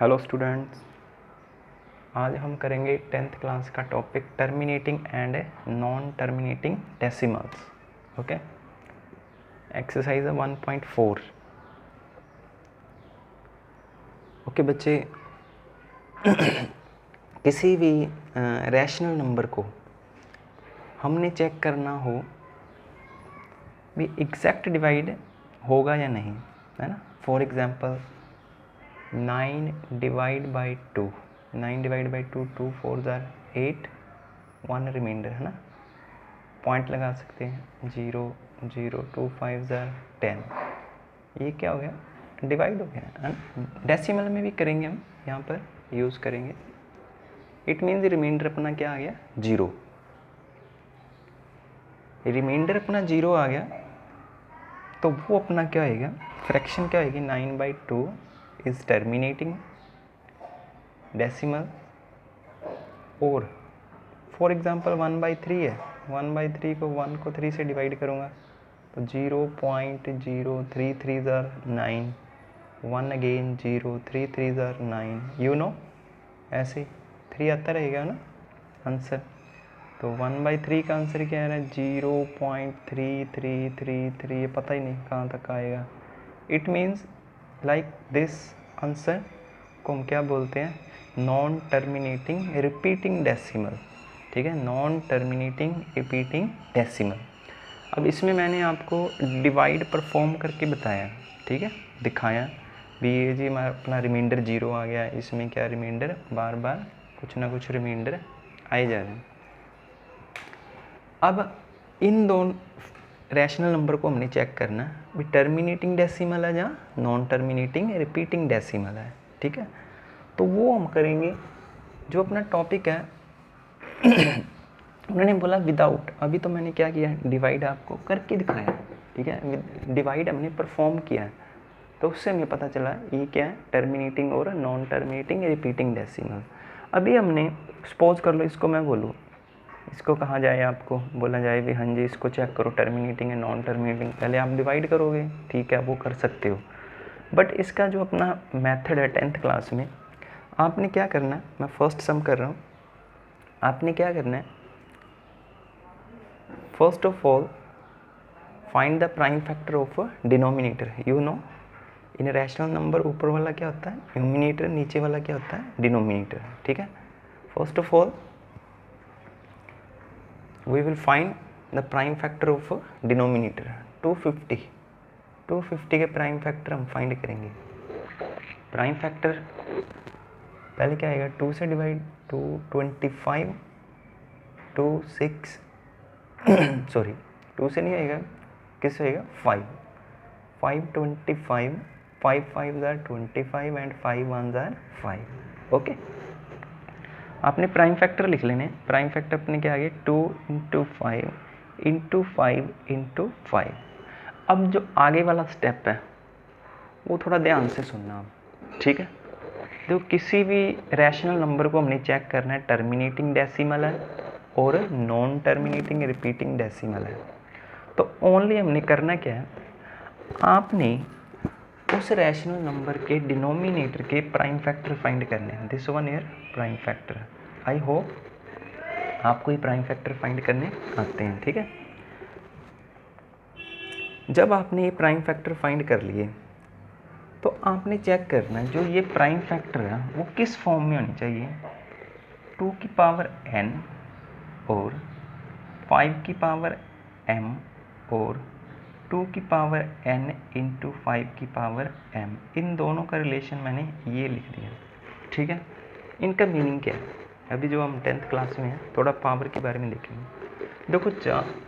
Hello students, आज हम करेंगे 10th क्लास का topic terminating and non terminating decimals. Okay, exercise 1.4। Okay बच्चे, किसी भी रैशनल नंबर को हमने चेक करना हो भी एग्जैक्ट डिवाइड होगा या नहीं, है ना। For example 9 divide by 2, 9 divide by 2, 2 4 जार 8, 1 रिमाइंडर, है ना। पॉइंट लगा सकते हैं 0 0, 2 5 जार 10। ये क्या हो गया, डिवाइड हो गया। डेसिमल में भी करेंगे हम, यहाँ पर यूज़ करेंगे। इट मीन्स रिमाइंडर अपना क्या आ गया, 0। रिमाइंडर अपना 0 आ गया तो वो अपना क्या आएगा, फ्रैक्शन क्या आएगी, 9/2 इज टर्मिनेटिंग डेसिमल। और फॉर एग्जांपल 1/3 है, 1/3 को 1 को 3 से डिवाइड करूँगा तो 0.033 ज़ार 9, 1 अगेन 0, 3 3 ज़ार 9, यू नो, ऐसे 3 आता रहेगा ना आंसर। तो 1/3 का आंसर क्या आ रहा है, 0.3333, पता ही नहीं कहाँ तक आएगा। It means like this answer को हम क्या बोलते हैं, नॉन टर्मिनेटिंग रिपीटिंग डेसिमल। ठीक है, नॉन टर्मिनेटिंग रिपीटिंग डेसिमल। अब इसमें मैंने आपको डिवाइड परफॉर्म करके बताया, ठीक है, दिखाया भी ये जी हमारा अपना रिमाइंडर 0 आ गया, इसमें क्या रिमाइंडर बार बार कुछ ना कुछ रिमाइंडर आए जा रहे हैं। अब इन दोनों रैशनल नंबर को हमने चेक करना भी टर्मिनेटिंग डेसिमल है या नॉन टर्मिनेटिंग रिपीटिंग डेसिमल है। ठीक है, तो वो हम करेंगे। जो अपना टॉपिक है उन्होंने बोला विदाउट, अभी तो मैंने क्या किया, डिवाइड आपको करके दिखाया। ठीक है, डिवाइड हमने परफॉर्म किया तो उससे हमें पता चला ये क्या है, टर्मिनेटिंग और नॉन टर्मिनेटिंग रिपीटिंग डेसिमल। अभी हमने सपोज कर लो इसको मैं बोलूँ, इसको कहा जाए, आपको बोला जाए भी हाँ जी इसको चेक करो टर्मिनेटिंग है नॉन टर्मिनेटिंग, पहले आप डिवाइड करोगे, ठीक है वो कर सकते हो। बट इसका जो अपना मेथड है 10th क्लास में, आपने क्या करना है, मैं फर्स्ट सम कर रहा हूँ, आपने क्या करना है, first of all find the prime factor of denominator. You know in rational number ऊपर वाला क्या होता है, न्यूमिनेटर, नीचे वाला क्या होता है, डिनोमिनेटर। ठीक है, first of all we will find the prime factor of denominator 250। 250 के प्राइम फैक्टर हम फाइंड करेंगे। प्राइम फैक्टर पहले क्या आएगा, 2 से डिवाइड, 2 25, 2 6 सॉरी 2 से नहीं आएगा, किससे आएगा, 5 5 25, 5 5 ज़ार 25 एंड 5 1 ज़ार 5। ओके, आपने प्राइम फैक्टर लिख लेने। प्राइम फैक्टर अपने क्या आ गया, 2 × 5 × 5 × 5। अब जो आगे वाला स्टेप है वो थोड़ा ध्यान से सुनना आप, ठीक है। तो किसी भी रैशनल नंबर को हमने चेक करना है, टर्मिनेटिंग डेसिमल है और नॉन टर्मिनेटिंग रिपीटिंग डेसिमल है। तो ओनली हमने करना क्या है, आपने उस रैशनल नंबर के डिनोमिनेटर के प्राइम फैक्टर फाइंड करने हैं। This one year prime factor. I hope आपको ये प्राइम फैक्टर फाइंड करने आते हैं। ठीक है, जब आपने ये प्राइम फैक्टर फाइंड कर लिए तो आपने चेक करना है जो ये प्राइम फैक्टर है वो किस फॉर्म में होनी चाहिए, 2 की पावर n और 5 की पावर m और 2 की पावर n × 5 की पावर m। इन दोनों का रिलेशन मैंने ये लिख दिया। ठीक है, इनका मीनिंग क्या है, अभी जो हम 10th क्लास में हैं थोड़ा पावर के बारे में देखेंगे। देखो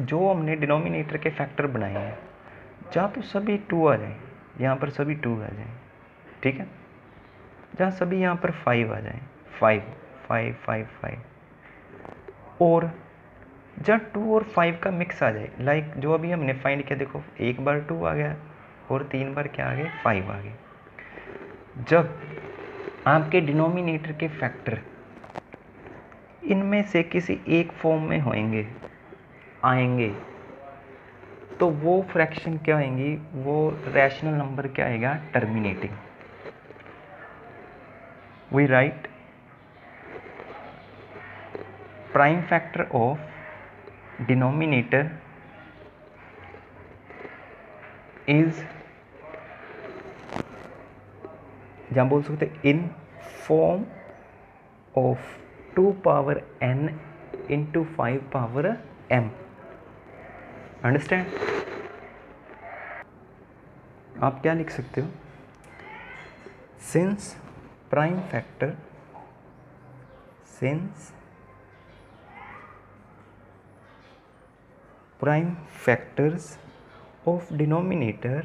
जो हमने डिनोमिनेटर के फैक्टर बनाए हैं, जहाँ तो सभी 2 आ जाए, यहाँ पर सभी 2 आ जाए, ठीक है, जहाँ सभी यहाँ पर 5 आ जाए, 5 5 5 5, और जहाँ 2 और 5 का मिक्स आ जाए, लाइक जो अभी हमने फाइंड किया, देखो एक बार 2 आ गया और 3 बार क्या आ गए, 5 आ गए। जब आपके डिनोमिनेटर के फैक्टर इनमें से किसी एक फॉर्म में होंगे, आएंगे, तो वो फ्रैक्शन क्या आएंगी, वो रैशनल नंबर क्या आएगा, terminating. we write prime factor of denominator is, जहाँ बोल सकते in form of 2 power n into 5 power m. Understand? आप क्या लिख सकते हो? Since prime factor, since prime factors of denominator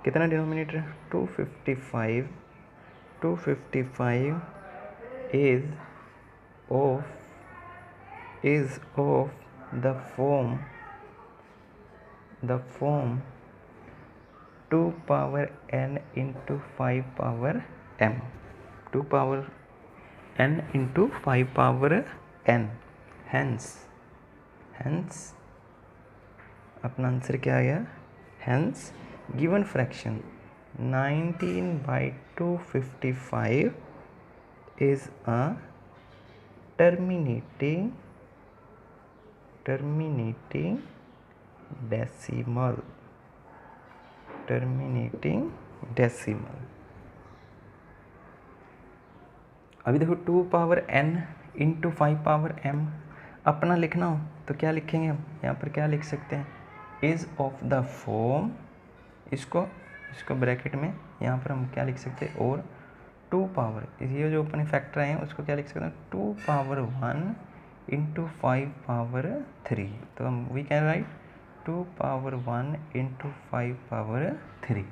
कितना denominator? 255 is of the form 2 power n into 5 power m. 2 power n into 5 power n. hence अपना answer क्या आ गया? hence given fraction 19/255 is a terminating decimal. अभी देखो 2 power n into 5 power m अपना लिखना हो तो क्या लिखेंगे हम? यहाँ पर क्या लिख सकते हैं? इज ऑफ द फॉर्म, इसको ब्रैकेट में यहाँ पर हम क्या लिख सकते हैं? और 2 पावर, ये जो अपने फैक्टर आए हैं उसको क्या लिख सकते हैं? 2 पावर 1 इंटू 5 पावर 3. तो हम we can write 2 power 1 into 5 power 3.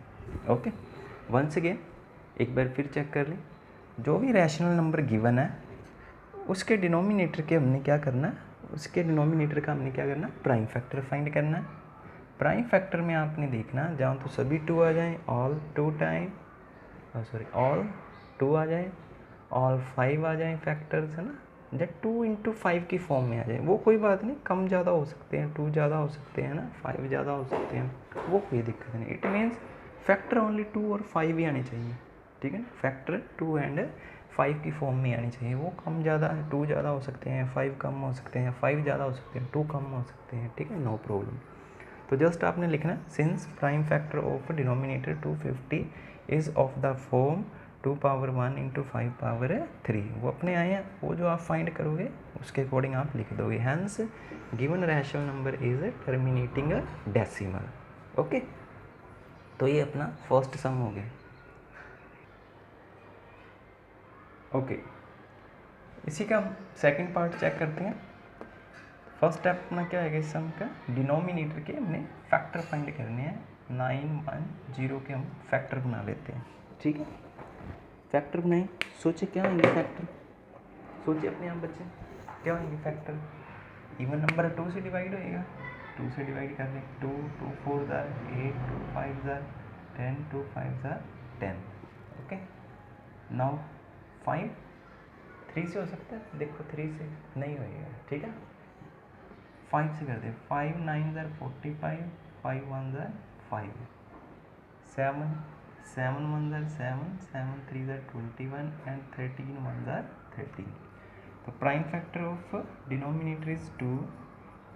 Okay, once again एक बार फिर चेक कर लें. जो भी रैशनल नंबर गिवन है उसके डिनोमिनेटर के हमने क्या करना है? उसके डिनोमिनेटर का हमने क्या करना? प्राइम फैक्टर फाइंड करना है. प्राइम फैक्टर में आपने देखना जहाँ तो सभी 2 आ जाएं, ऑल 2 आ जाए, ऑल 5 आ जाए फैक्टर्स, है ना. जब 2 इंटू 5 की फॉर्म में आ जाए वो कोई बात नहीं, कम ज़्यादा हो सकते हैं, 2 ज़्यादा हो सकते हैं ना, 5 ज़्यादा हो सकते हैं, वो कोई दिक्कत नहीं. इट मीन्स फैक्टर ओनली 2 और 5 ही आने चाहिए. ठीक है, फैक्टर 2 एंड 5 की फॉर्म में आनी चाहिए. वो कम ज़्यादा, 2 ज़्यादा हो सकते हैं, 5 कम हो सकते हैं, 5 ज़्यादा हो सकते हैं, 2 कम हो सकते हैं. ठीक है, नो प्रॉब्लम. तो जस्ट आपने लिखना since prime factor of denominator 250 is of the form 2 power 1 into 5 power 3. वो अपने आए हैं, वो जो आप फाइंड करोगे उसके अकॉर्डिंग आप लिख दोगे. Hence given rational number is terminating a decimal. Okay, तो ये अपना फर्स्ट सम हो गया. ओके, इसी का सेकंड पार्ट चेक करते हैं. फर्स्ट स्टेप अपना क्या है? इस सम का डिनोमिनेटर के हमने फैक्टर फाइंड करने हैं. 910 के हम फैक्टर बना लेते हैं. ठीक है, फैक्टर बनाएं. सोचिए क्या आएंगे फैक्टर? सोचिए अपने आप बच्चे, क्या आएंगे फैक्टर? इवन नंबर 2 से डिवाइड होएगा, 2 से डिवाइड कर लें. 2 2 4 ज़ार 8, 2 5 ज़ार 10, 2 5 ज़ार 10. ओके, नाउ 5 3 से हो सकता है. देखो 3 से नहीं होएगा. ठीक है, 5 से कर दे. 5 9 ज़ार 45, 5 1 ज़ार 5, 7 7 1 ज़ार 7, 7 3 ज़ार 21 एंड 13 1 ज़ार 13. तो prime factor of denominator is 2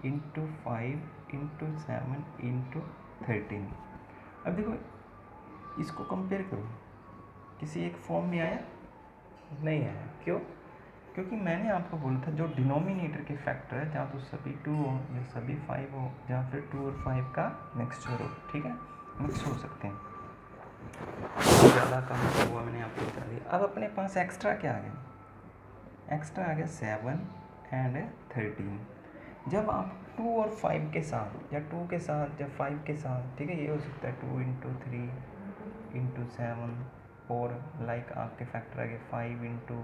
into 5 into 7 into 13. अब देखो इसको कंपेयर करो, किसी एक फॉर्म में आया? नहीं आया. क्यों? क्योंकि मैंने आपको बोला था जो डिनोमिनेटर के फैक्टर है जहाँ तो सभी 2 हो या सभी 5 हो, जहाँ फिर 2 और 5 का मिक्सचर हो. ठीक है, मिक्स हो सकते हैं. ज़्यादा कम हुआ मैंने आपको बता दिया. अब अपने पास एक्स्ट्रा क्या आ गया? एक्स्ट्रा आ गया 7 एंड 13. जब आप 2 और 5 के साथ या 2 के साथ या 5 के साथ, ठीक है, ये हो सकता है 2 इंटू 3 इंटू 7, और लाइक आपके फैक्टर आ गए 5 इंटू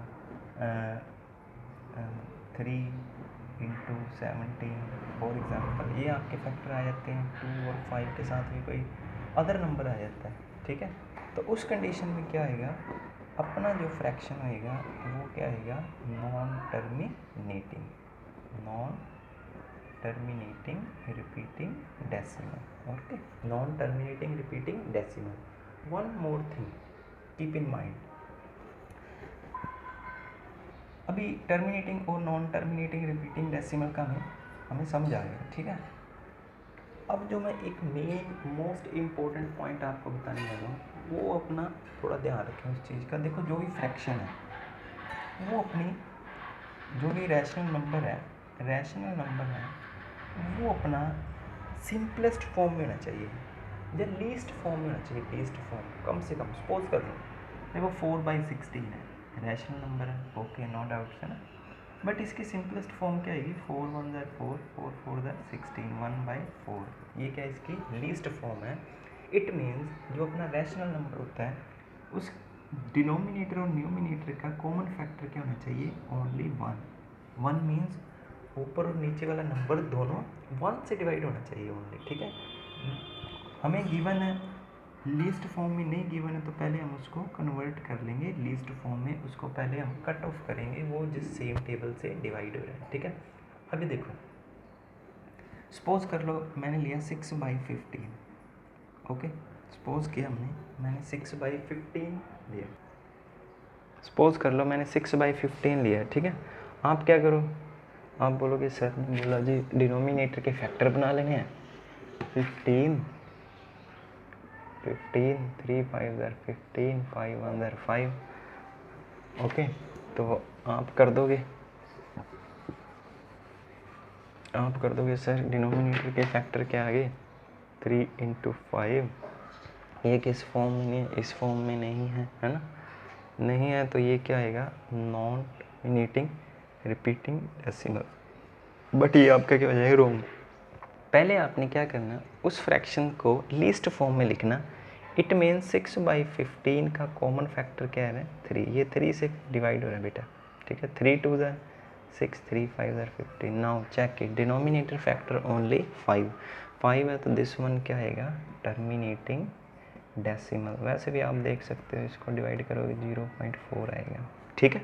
3 इंटू 17 फॉर एग्ज़ाम्पल. ये आपके फैक्टर आ जाते हैं. 2 और 5 के साथ भी कोई अदर नंबर आ जाता है. ठीक है, तो उस कंडीशन में क्या आएगा? अपना जो फ्रैक्शन होएगा वो क्या आएगा? Non terminating repeating decimal. Okay, non terminating repeating decimal. One more thing keep in mind, अभी टर्मिनेटिंग और नॉन टर्मिनेटिंग रिपीटिंग डेसिमल का हमें समझ आ गया, ठीक है। अब जो मैं एक मेन मोस्ट इम्पोर्टेंट पॉइंट आपको बताने लगा हूँ, वो अपना थोड़ा ध्यान रखें उस चीज़ का। देखो जो भी फ्रैक्शन है वो अपनी जो भी रैशनल नंबर है वो अपना सिंपलेस्ट फॉर्म में होना चाहिए या लीस्ट फॉर्म में होना चाहिए। लीस्ट फॉर्म कम से कम, सपोज कर लो देखो 4/16 है, रैशनल नंबर है, ओके, नो डाउट है ना। बट इसकी सिंपलेस्ट फॉर्म क्या आएगी, 4 1 4, 4 4 16, 1/4। ये क्या इसकी लीस्ट फॉर्म है। इट मीन्स जो अपना रैशनल नंबर होता है उस डिनोमिनेटर और न्यूमिनेटर का कॉमन फैक्टर क्या होना चाहिए, ओनली 1। 1 मीन्स ऊपर और नीचे वाला नंबर दोनों 1 से डिवाइड होना चाहिए ओनली, ठीक है। हमें गिवन है, लीस्ट फॉर्म में नहीं गिवन है तो पहले हम उसको कन्वर्ट कर लेंगे लीस्ट फॉर्म में, उसको पहले हम कट ऑफ करेंगे वो जिस सेम टेबल से डिवाइड हो रहा है, ठीक है। अभी देखो सपोज कर लो मैंने लिया 6/15, ओके, सपोज किया मैंने 6/15 लिया, सपोज कर लो मैंने 6/15 लिया, ठीक है। आप क्या करो, आप बोलोगे सर ने बोला जी डिनोमिनेटर के फैक्टर बना लेने हैं, 15 3 5 15, 5 1 5, ओके। तो आप कर दोगे सर डिनोमिनेटर के फैक्टर क्या आ गए, 3 × 5। ये किस फॉर्म में, इस फॉर्म में नहीं है, है ना, नहीं है, तो ये क्या आएगा, non terminating repeating decimal. But ये आपका क्या हो जाएगा, रॉन्ग। पहले आपने क्या करना, उस फ्रैक्शन को लीस्ट फॉर्म में लिखना। इट मीन्स 6/15 का कॉमन फैक्टर क्या है, 3। ये 3 से डिवाइड हो रहा है बेटा, ठीक है। 3 2 6, 3 5 15। Now check it, denominator factor only 5 है, तो दिस वन क्या आएगा, टर्मिनेटिंग डेसिमल। वैसे भी आप देख सकते हो, इसको डिवाइड करोगे 0.4 आएगा, ठीक है।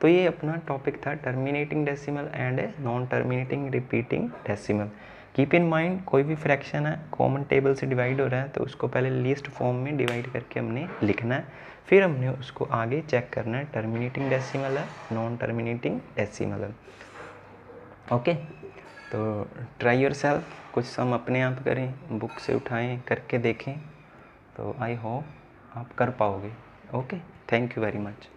तो ये अपना टॉपिक था terminating decimal and non terminating repeating decimal. Keep in mind, कोई भी फ्रैक्शन है कॉमन टेबल से डिवाइड हो रहा है तो उसको पहले लीस्ट फॉर्म में डिवाइड करके हमने लिखना है, फिर हमने उसको आगे चेक करना है टर्मिनेटिंग डेसिमल है, नॉन टर्मिनेटिंग डेसिमल है, ओके। तो ट्राई योर सेल्फ, कुछ सम अपने आप करें, बुक से उठाएं, करके देखें, तो आई होप आप कर पाओगे, okay. Thank you very much.